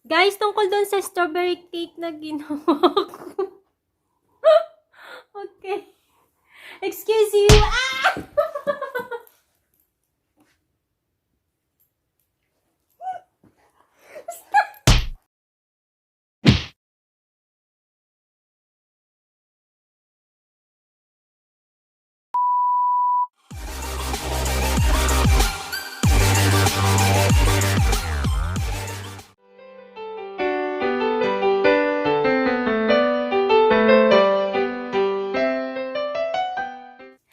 Guys, tungkol doon sa strawberry cake na ginawa ko. Okay. Excuse you. Ah!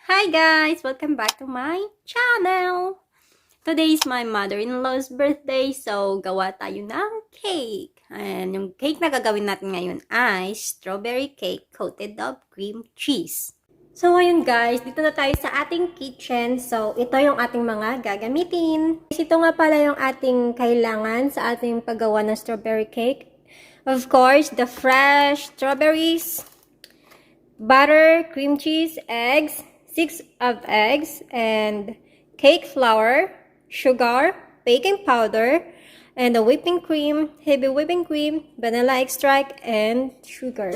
Hi guys! Welcome back to my channel! Today is my mother-in-law's birthday, so gawa tayo ng cake. And yung cake na gagawin natin ngayon ay strawberry cake coated of cream cheese. So ayun guys, dito na tayo sa ating kitchen. So ito yung ating mga gagamitin. Ito nga pala yung ating kailangan sa ating paggawa ng strawberry cake. Of course, the fresh strawberries, butter, cream cheese, eggs, 6 of eggs, and cake flour, sugar, baking powder, and the whipping cream, heavy whipping cream, vanilla extract, and sugar.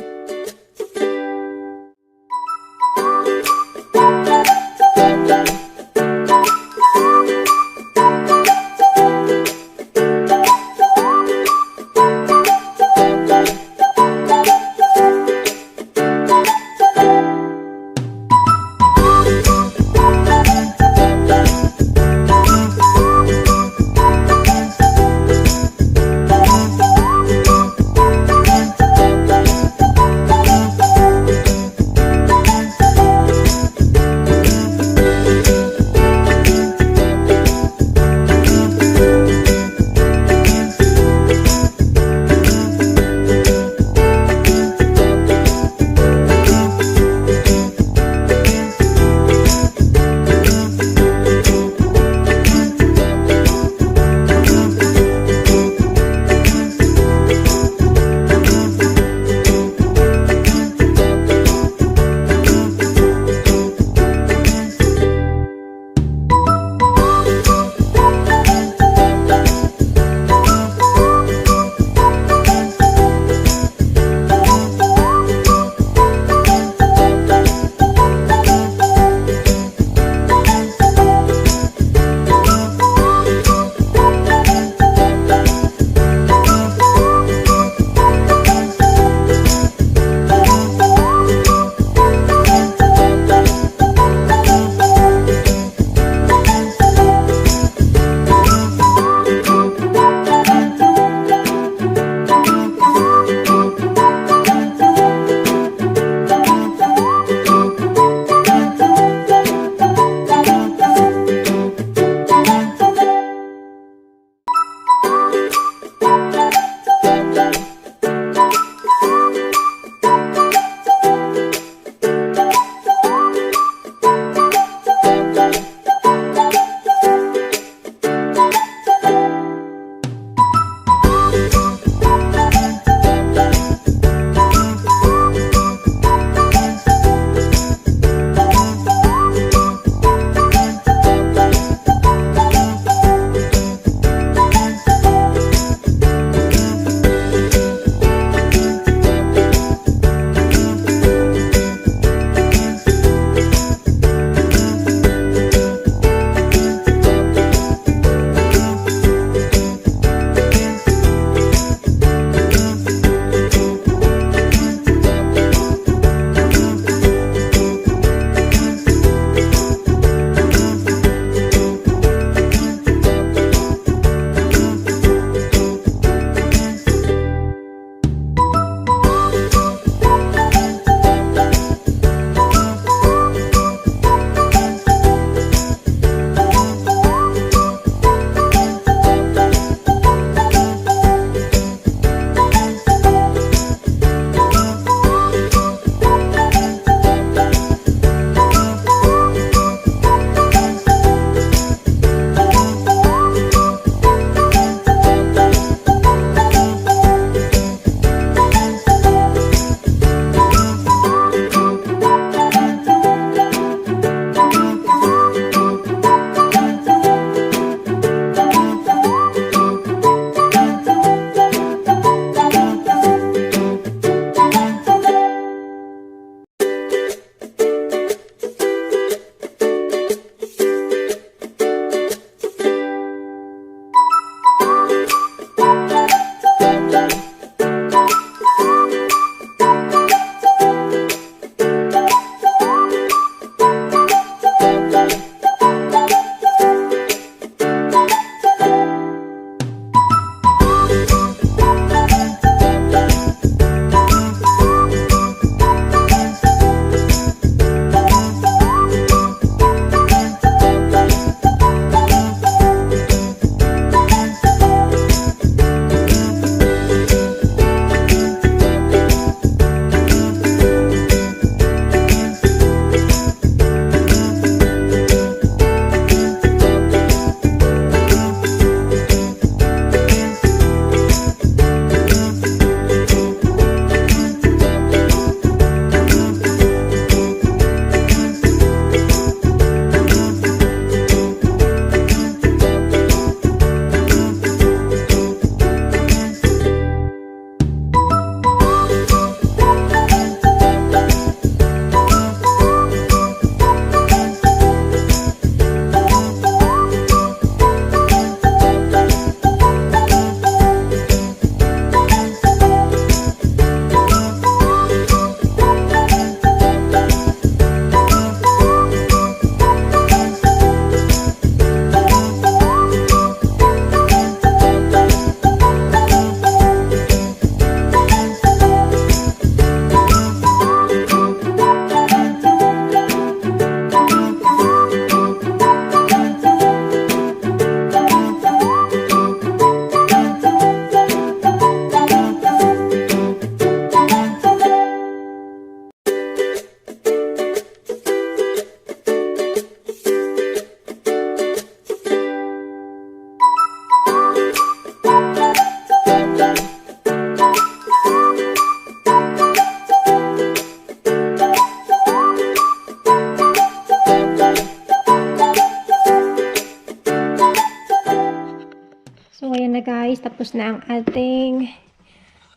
Ayan na guys, tapos na ang ating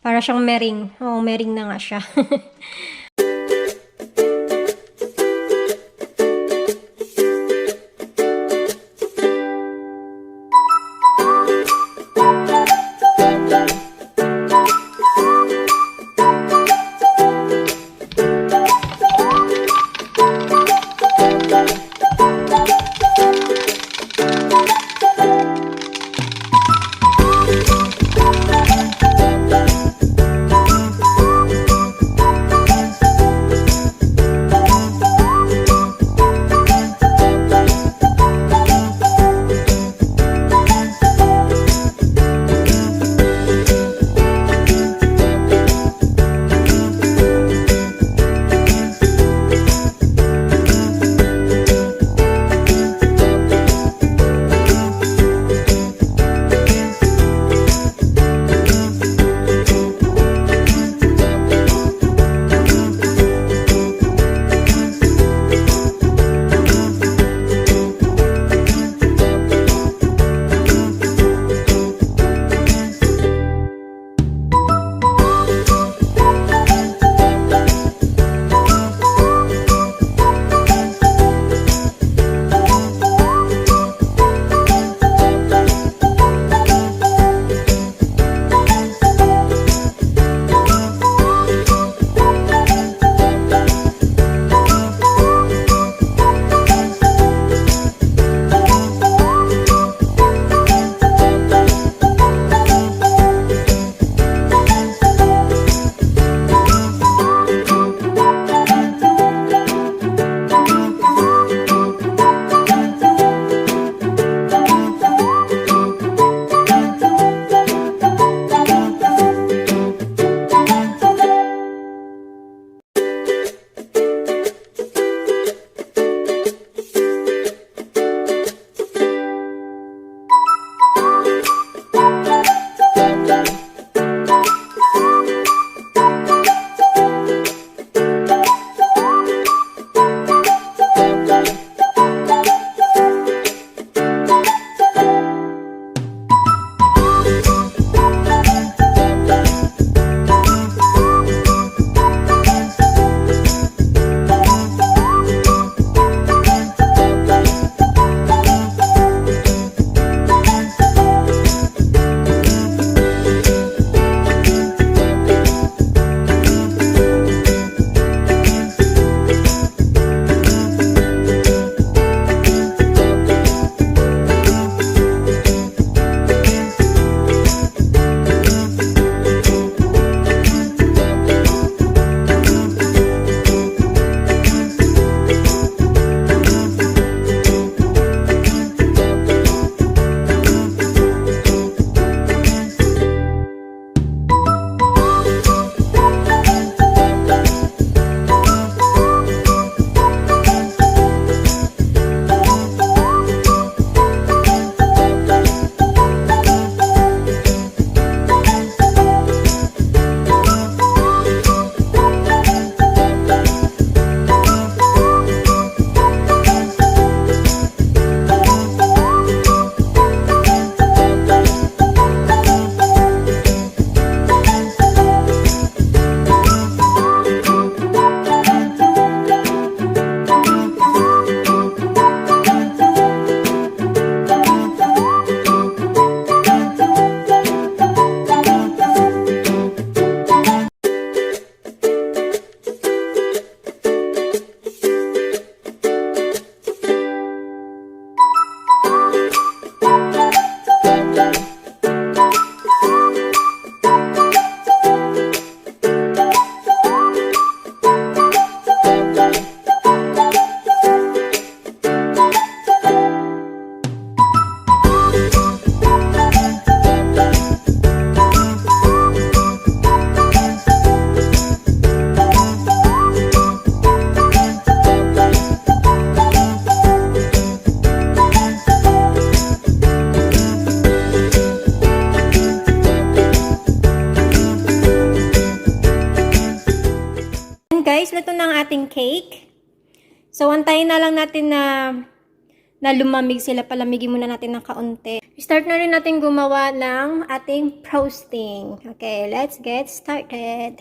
para siyang mering. Oh, mering na nga siya. luto ng ating cake. So, antayin na lang natin na lumamig sila. Palamigin muna natin ng kaunti. Start na rin natin gumawa ng ating frosting. Okay, let's get started.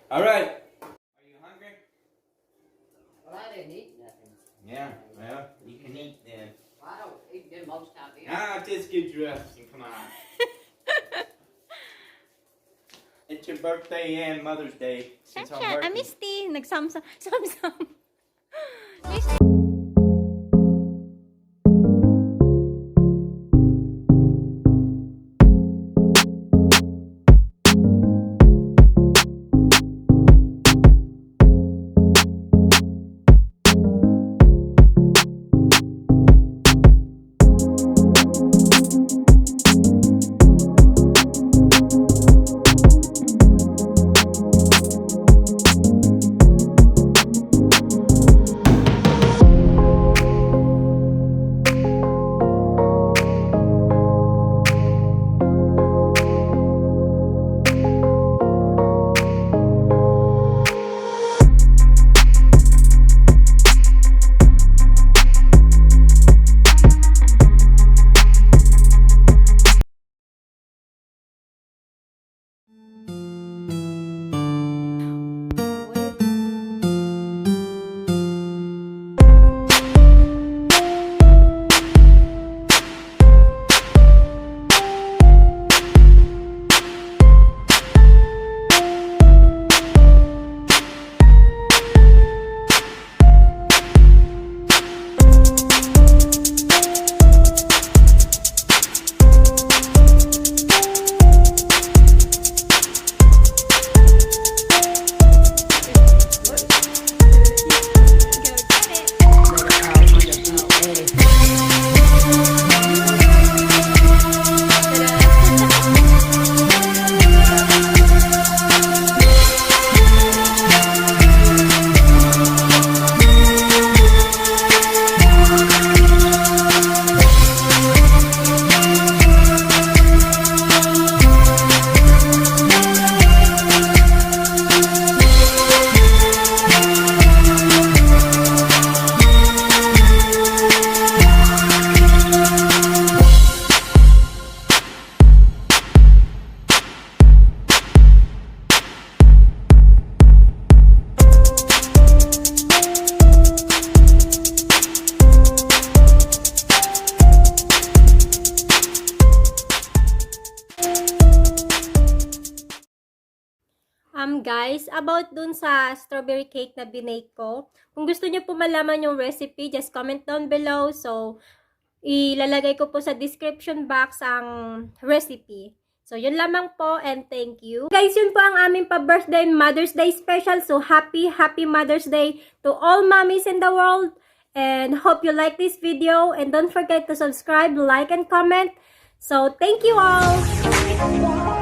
All right. Are you hungry? Well, I didn't eat nothing. Yeah. Well, you can eat then. I don't eat them most times. Just get dressed and come on. It's your birthday and Mother's Day. Since I'm working. Misty. Nagsamsam. Samsam. lang guys about dun sa strawberry cake na binake ko. Kung gusto niyo po malaman yung recipe, just comment down below. So, ilalagay ko po sa description box ang recipe. So, yun lamang po and thank you. Guys, yun po ang aming pa-birthday Mother's Day special. So, happy Mother's Day to all mommies in the world. And hope you like this video. And don't forget to subscribe, like, and comment. So, thank you all!